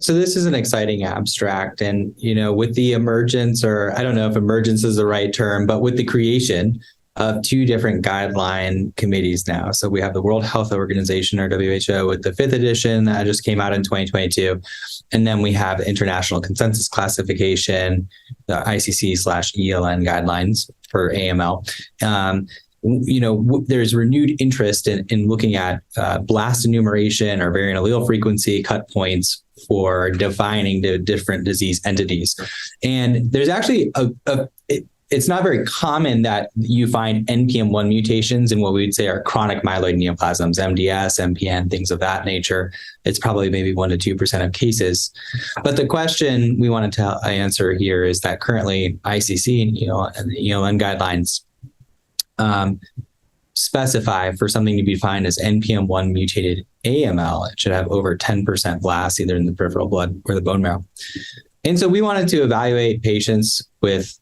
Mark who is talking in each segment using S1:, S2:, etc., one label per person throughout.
S1: So this is an exciting abstract. And, with the emergence, or I don't know if emergence is the right term, but with the creation of two different guideline committees now. So we have the World Health Organization, or WHO, with the 5th edition that just came out in 2022. And then we have the International Consensus Classification, the ICC/ELN guidelines for AML. There's renewed interest in looking at blast enumeration or variant allele frequency cut points for defining the different disease entities. And there's actually it's not very common that you find NPM1 mutations in what we would say are chronic myeloid neoplasms, MDS, MPN, things of that nature. It's probably maybe 1% to 2% of cases. But the question we wanted to answer here is that currently ICC and the ELN guidelines specify for something to be defined as NPM1 mutated AML, it should have over 10% blasts either in the peripheral blood or the bone marrow. And so we wanted to evaluate patients with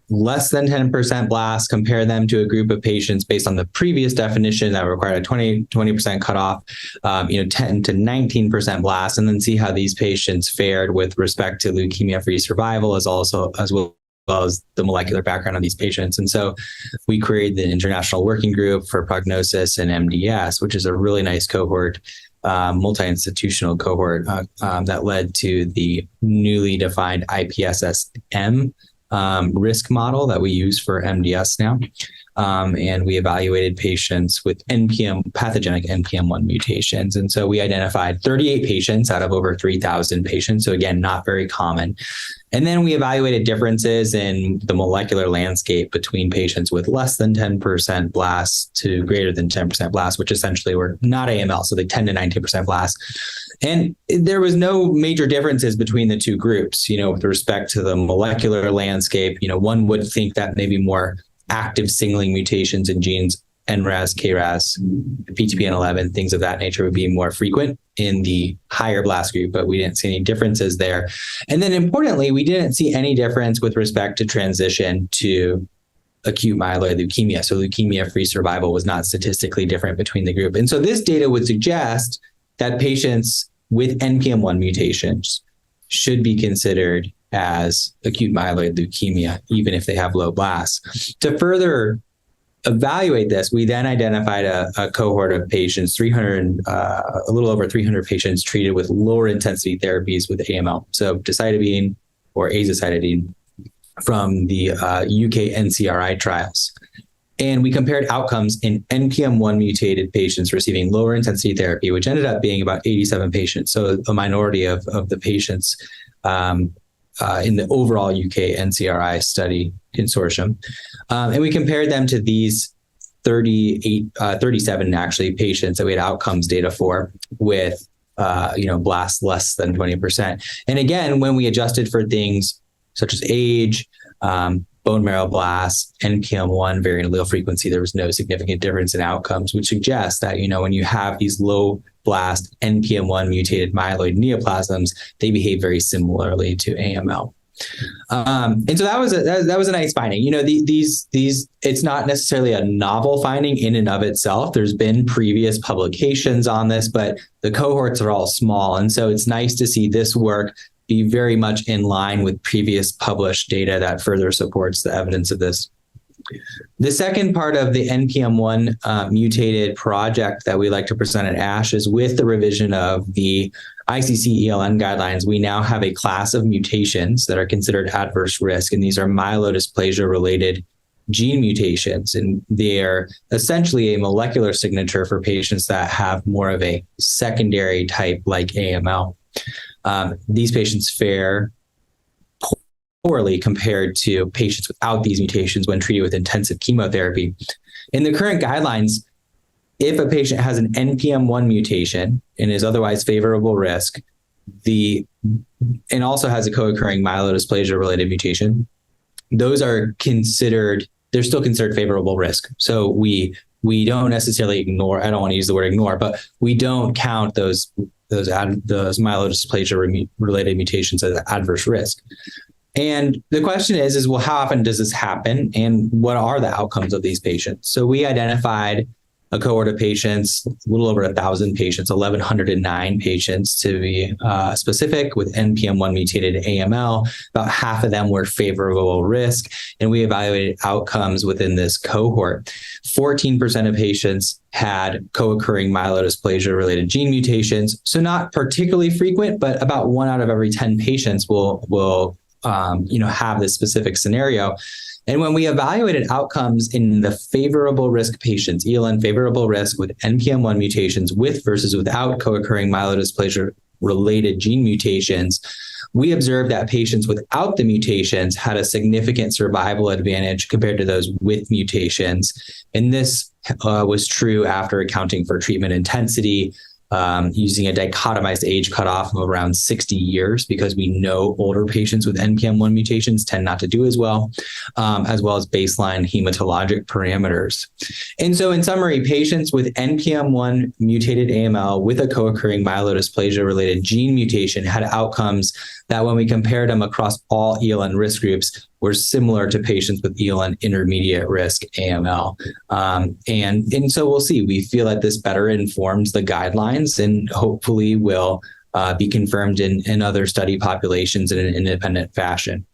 S1: less than 10% blasts, compare them to a group of patients based on the previous definition that required a 20% cutoff, 10 to 19% blasts, and then see how these patients fared with respect to leukemia-free survival as well as the molecular background of these patients. And so we created the International Working Group for Prognosis and MDS, which is a really nice cohort, multi-institutional cohort that led to the newly defined IPSS-M risk model that we use for MDS now. And we evaluated patients with pathogenic NPM1 mutations. And so we identified 38 patients out of over 3,000 patients. So again, not very common. And then we evaluated differences in the molecular landscape between patients with less than 10% blasts to greater than 10% blasts, which essentially were not AML, so they 10 to 19% blasts. And there was no major differences between the two groups, with respect to the molecular landscape. One would think that maybe more active signaling mutations in genes, NRAS, KRAS, PTPN11, things of that nature would be more frequent in the higher blast group, but we didn't see any differences there. And then importantly, we didn't see any difference with respect to transition to acute myeloid leukemia. So leukemia-free survival was not statistically different between the group. And so this data would suggest that patients with NPM1 mutations should be considered as acute myeloid leukemia, even if they have low blasts. To further evaluate this, we then identified a cohort of patients, a little over 300 patients treated with lower intensity therapies with AML. So decitabine or azacitidine from the UK NCRI trials. And we compared outcomes in NPM1 mutated patients receiving lower intensity therapy, which ended up being about 87 patients. So a minority of the patients in the overall UK NCRI study consortium. And we compared them to these 37 actually patients that we had outcomes data for with, blasts less than 20%. And again, when we adjusted for things such as age, bone marrow blasts, NPM1 variant allele frequency, there was no significant difference in outcomes, which suggests that, when you have these low blast NPM1 mutated myeloid neoplasms, they behave very similarly to AML. And so that was a nice finding. These it's not necessarily a novel finding in and of itself. There's been previous publications on this, but the cohorts are all small. And so it's nice to see this work be very much in line with previous published data that further supports the evidence of this. The second part of the NPM1 mutated project that we like to present at ASH is with the revision of the ICC ELN guidelines. We now have a class of mutations that are considered adverse risk, and these are myelodysplasia-related gene mutations, and they're essentially a molecular signature for patients that have more of a secondary type like AML. These patients fare poorly compared to patients without these mutations when treated with intensive chemotherapy. In the current guidelines, if a patient has an NPM1 mutation and is otherwise favorable risk, and also has a co-occurring myelodysplasia-related mutation, those are they're still considered favorable risk. So we don't necessarily ignore, I don't want to use the word ignore, but we don't count those myelodysplasia-related mutations as adverse risk. And the question is, well, how often does this happen? And what are the outcomes of these patients? So we identified a cohort of patients, a little over 1,000 patients, 1,109 patients to be specific, with NPM1-mutated AML. About half of them were favorable risk, and we evaluated outcomes within this cohort. 14% of patients had co-occurring myelodysplasia-related gene mutations, so not particularly frequent, but about 1 out of every 10 patients will have this specific scenario. And when we evaluated outcomes in the favorable risk patients, ELN favorable risk with NPM1 mutations with versus without co-occurring myelodysplasia-related gene mutations, we observed that patients without the mutations had a significant survival advantage compared to those with mutations. And this was true after accounting for treatment intensity, using a dichotomized age cutoff of around 60 years, because we know older patients with NPM1 mutations tend not to do as well as baseline hematologic parameters. And so in summary, patients with NPM1 mutated AML with a co-occurring myelodysplasia-related gene mutation had outcomes that, when we compared them across all ELN risk groups, were similar to patients with ELN intermediate risk AML. And so we'll see. We feel that this better informs the guidelines and hopefully will be confirmed in other study populations in an independent fashion.